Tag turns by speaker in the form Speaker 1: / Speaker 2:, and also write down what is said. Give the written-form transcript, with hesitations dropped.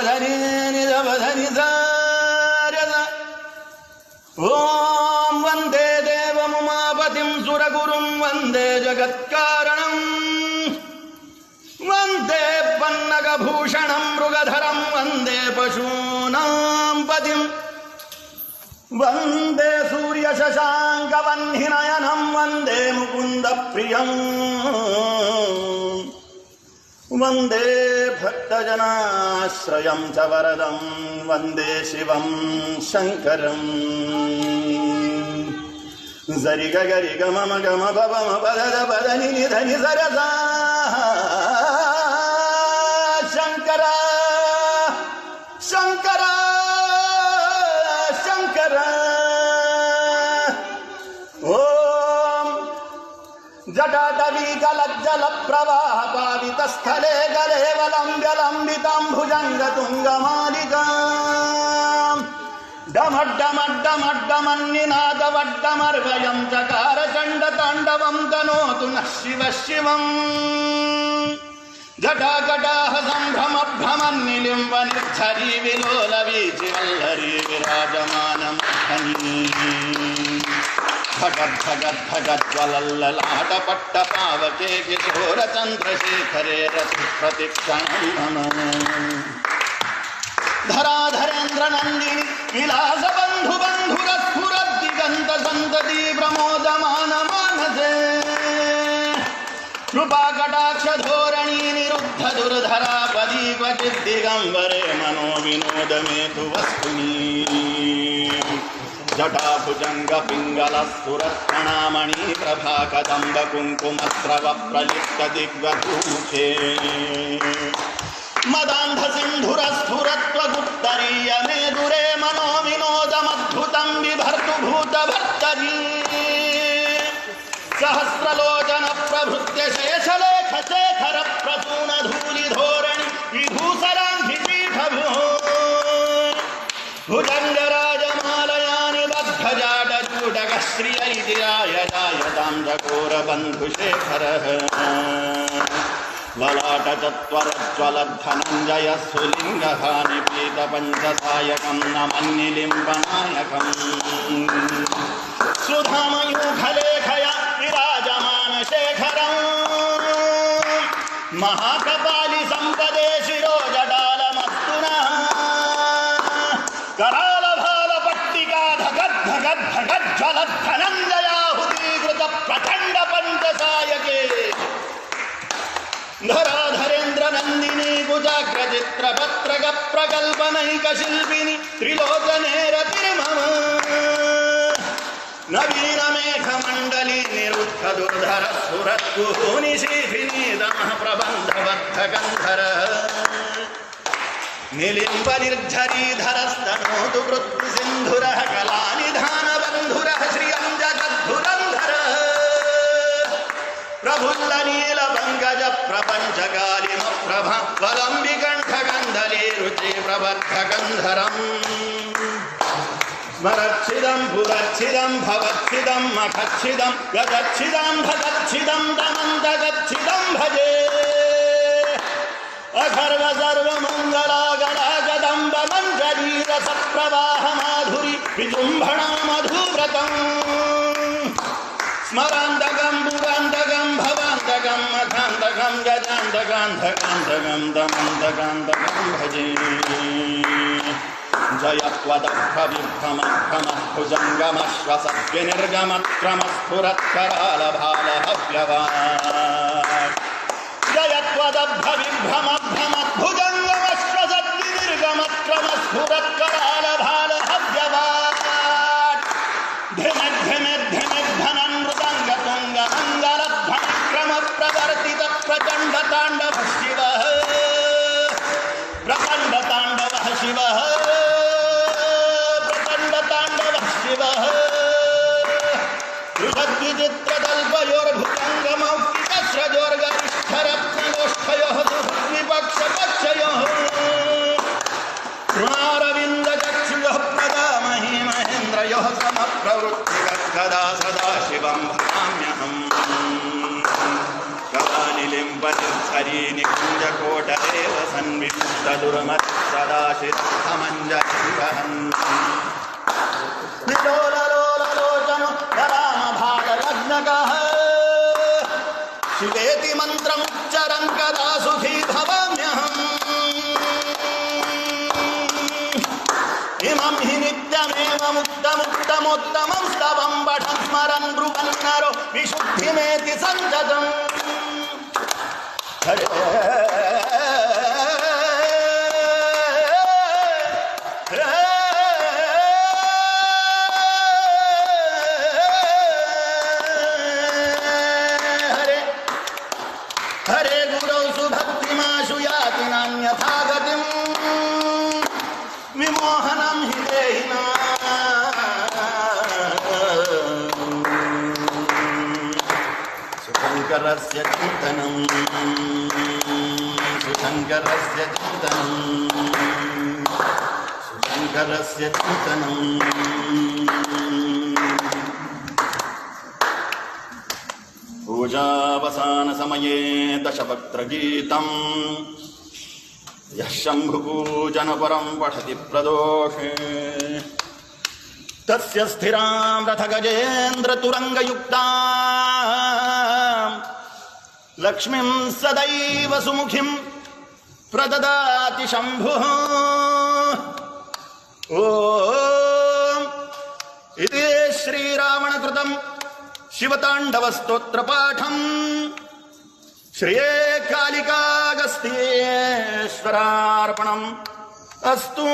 Speaker 1: ಪಧನಿ ನಿಜ ಪಧನಿ ಸಾರ್ಯದ ಓಂ ವಂದೇ ದೇವಮುಮಾಪತಿಂ ಸುರಗುರುಂ ವಂದೇ ಜಗತ್ಕಾರಣಂ ವಂದೇ ಪನ್ನಗಭೂಷಣಂ ಮೃಗಧರಂ ವಂದೇ ಪಶೂನಾಂ ಪತಿಂ ವಂದೇ ಸೂರ್ಯಶಶಾಂಕವನ್ನಿನಯನಂ ವಂದೇ ಮುಕುಂದಪ್ರಿಯಂ ವಂದೇ ಭಕ್ತಜನಾಶ್ರಯಂ ಚ ವರದಂ ವಂದೇ ಶಿವಂ ಶಂಕರಂ ಸರಿ ಗರಿ ಗಮ ಗಮ ಪಮ ಪದದ ಪದನಿ ನಿಧನಿ ಸರಸ ಶಂಕರ ಶಂಕರ ಶಂಕರ ಓಂ ಜಟಾಟವೀಕಲಜ್ಜಲ ಪ್ರವಾಹ ಪಾವಿತ ಸ್ಥಳೇ ಗಲೇವಲಂಬ್ಯಲಂಬಿತಾಂಭುಜಂಗ ತುಂಗಮಾಲಿಕಾ ಡಮಡ್ಡಮಡ್ಡಮಡ್ಡಮನ್ನಿನಾದವಡ್ಡಮರ್ವಯಂ ಚಕಾರ ಚಂಡ ತಾಂಡವಂ ತನೋತು ನಃ ಶಿವ ಶಿವಂ ಜಟಾಕಟಾಹ ಸಂಭ್ರಮ ಭ್ರಮನ್ನಿಲಿಂಬ ನಿರ್ಝರೀ ವಿಲೋಲ ವೀಚಿವಲ್ಲರೀ ವಿರಾಜಮಾನಮಹನೀ ಭಗದ್ಭಗದ್ಭಗಜ್ವಲಲ್ಲಲಾಟ ಪಟ್ಟ ಪಾವಕೆ ಕಿಶೋರ ಚಂದ್ರಶೇಖರೇ ರತಿ ಪ್ರತಿಕ್ಷಣಂ ನಮಃ ಧರಾಧರೇಂದ್ರ ನಂದಿನಿ ವಿಲಾಸ ಬಂಧು ಬಂಧುರ ಸ್ಫುರದ್ದಿಗಂತ ಸಂತತಿ ಪ್ರಮೋದಮಾನ ಮಾನಸೇ ಕೃಪಾ ಕಟಾಕ್ಷ ಧೋರಣಿ ನಿರುದ್ಧ ದುರ್ಧರಾ ಪದಿ ಕ್ವಚಿತ್ ದಿಗಂಬರೆ ಮನೋ ವಿನೋದ ಮೇತು ವಸ್ತುನಿ ಜಟಾಭುಜಂಗ ಪಿಂಗಲ ಸ್ಫುರತ್ಕಣಾಮಣಿ ಪ್ರಭಾ ಕದಂಬ ಕುಂಕುಮಸ್ರವ ಪ್ರಲಿಪ್ತ ದಿಗ್ವಧೂಮುಖೇ ಮದಾಂಧ ಸಿಂಧುರ ಸ್ಫುರತ್ವ ಗುಪ್ತರೀಯ ಮೇದುರೇ ಮನೋ ವಿನೋದಮದ್ಭುತಂ ವಿಭರ್ತು ಭೂತ ಭರ್ತರೀ ಸಹಸ್ರಲೋಚನ ಪ್ರಭೃತ್ಯ ಶೇಷಲೇಖ ಶೇಖರ ಪ್ರಸೂನ ಧೂಲಿ ಧೋರಣಿ ವಿಭೂಸರಾಂಧಿ ಪೀಠಭೂ ಭುಜಂಗರಾಜಮಾಲಯಾನಿ ಬದ್ಧಜಾಟಚೂಟಕ ಶ್ರಿಯೈತಿರಾಯ ಜಾಯತಾಂ ಚಕೋರ ಬಂಧುಶೇಖರ ಲಲಾಟ ಚತ್ವರಜ್ವಲಧನಂಜಯ ಸುಲಿಂಗಹಾನಿ ಪೀತ ಪಂಚಸಾಯಕಂ ನಮನ್ನಿಲಿಂಬನಾಯಕಂ ಸುಧಾಮಯೂಖಲೇಖಯ ವಿರಾಜಮಾನ ಶೇಖರಂ ಮಹಾಕಪಾಲಿ ಸಂಪದೇ ಶಿರೋಜಟಾಲಮಸ್ತುನಃ ಕರಾಲಭಾಲ ಪಟ್ಟಿಕಾ ಧಗದ್ಧಗದ್ಧಗಜ್ವಲಧನಂಜಯಾಹುತೀಕೃತ ಪ್ರಚಂಡ ಪಂಚಸಾಯಕೆ ಧರಾಧರೇಂದ್ರ ನಂದಿನಿ ಕುಜಾಗ್ರಚಿತ್ರ ಪತ್ರಕ ಪ್ರಕಲ್ಪನೈಕ ಶಿಲ್ಪಿನಿ ತ್ರಿಲೋಚನೆ ರತಿರ್ಮಮ ನವೀನ ಮೇಘ ಮಂಡಲಿ ನಿರುದ್ಧ ದುರ್ಧರ ಸುರತ್ಕುಹೂನಿ ಶೀಫಿನಿ ದಮಃ ಪ್ರಬಂಧಬದ್ಧ ಗಂಧರ ನಿಲಿಂಬ ನಿರ್ಝರೀಧರಸ್ತನೋತು ವೃತ್ತಿ ಸಿಂಧುರ ಕಲಾನಿಧಾನ ಬಂಧುರ ಶ್ರಿಯಂ ಜಗದ್ಧುರಂಧರ ಪ್ರಫುಲ್ಲ ನೀಲ ಪಂಕಜ ಪ್ರಪಂಚಕಾಲಿಮ ಪ್ರಭ ವಲಂಬಿಕಂಠ ಗಂಧಲೀ ರುಚಿ ಪ್ರಬದ್ಧ ಗಂಧರಂ ಸ್ಮರಚ್ಛಿದಂ ಪುರಚ್ಛಿದಂ ಭವಚ್ಛಿದಂ ಮಖಚ್ಛಿದಂ ಗಗಚ್ಛಿದಂ ಭಗಚ್ಛಿದಂ ತಮಂತಗಚ್ಛಿದಂ ಭಜೆ ಅಖರ್ವ ಸರ್ವಮಂಗಲಾಗಲಾಗದಂಬ ಮಂಜರೀರ ಸಪ್ರವಾಹ ಮಾಧುರಿ ವಿಜೃಂಭಣ ಮಧುವ್ರತಂ ಸ್ಮರಾಂತಕಂ ಭುಗಾಂತಕಂ ಭವಾಂತಕಂ ಮಖಾಂತಕಂ ಗಜಾಂತಕಾಂತಕಾಂತಕಂ ದಮಂತಕಾಂತಕಂ ಭಜೆ ಜಯತ್ವದಭ್ರವಿಭ್ರಮಭ್ರಮ ಭುಜಂಗಮಶ್ವಸದ್ವಿನಿರ್ಗಮಕ್ರಮ ಸ್ಫುರತ್ಕರಾಲಭಾಲಹವ್ಯವಾಟ್ ಜಯತ್ವದಭ್ರವಿಭ್ರಮಭ್ರಮ ಭುಜಂಗಮಶ್ವಸದ್ವಿನಿರ್ಗಮಕ್ರಮ ಸ್ಫುರತ್ಕರಾಲಭಾಲಹವ್ಯವಾಟ್ ಧಿಮ ಧಿಮ ಧಿಮ ಧನನ್ ಮೃದಂಗ ತುಂಗ ಮಂಗಲಧ್ವನಿಕ್ರಮ ಪ್ರವರ್ತಿತ ಪ್ರಚಂಡ ತಾಂಡವ ಶಿವ ಪ್ರಚಂಡ ತಾಂಡವ ಶಿವ ೃಷದ್ವಿಚಿತ್ರದಲ್ಪಯೋರ್ಭುಜಂಗಮೌಕ್ತಿಕಸ್ರಜೋರ್ಗರಿಷ್ಠರತ್ನಗೋಷ್ಠಯೋಃ ವಿಪಕ್ಷಪಕ್ಷಯೋಃ ತೃಣಾರವಿಂದಚಕ್ಷುಯೋಃ ಪ್ರದಾಮಹಿ ಮಹೇಂದ್ರಯೋಃ ಸಮಪ್ರವೃತ್ತಿಕಃ ಸದಾ ಶಿವಂ ಭಜಾಮ್ಯಹಂ ಕಲಾನಿಲಿಂಬ ನಿರ್ಝರೀ हरिनिकुञ्जकोटरेव सन्विष्टदुर्मत्सदाशिरमञ्जहन् विलोललोललोचनो रामभागलग्नकः शिवेति मन्त्रमुच्चरन् कदा सुखी भवाम्यहम् इमं हि नित्यमेव मुक्तमुत्तमोत्तमं स्तवं पठन् स्मरन् ब्रुवन् नरो विशुद्धिमेति सञ्जतम् हरे हरे गुरौ सुभक्तिमाशु याति नान्यथा गतिम् विमोहनं हि देहिना सुशङ्करस्य चिन्तनं सुशङ्करस्य चिन्तनं सुशङ्करस्य चिन्तनं पूजावसानसमये दशवक्त्रगीतम् यः शम्भुपूजनपरं पठति प्रदोषे तस्य स्थिरां रथगजेन्द्रतुरङ्गयुक्तां लक्ष्मीं सदैव सुमुखीं प्रददाति शम्भुः ॐ इति श्रीरावणकृतं शिवताण्डवस्तोत्रपाठम् श्रिये कालिकागस्तीश्वरार्पणम् अस्तु।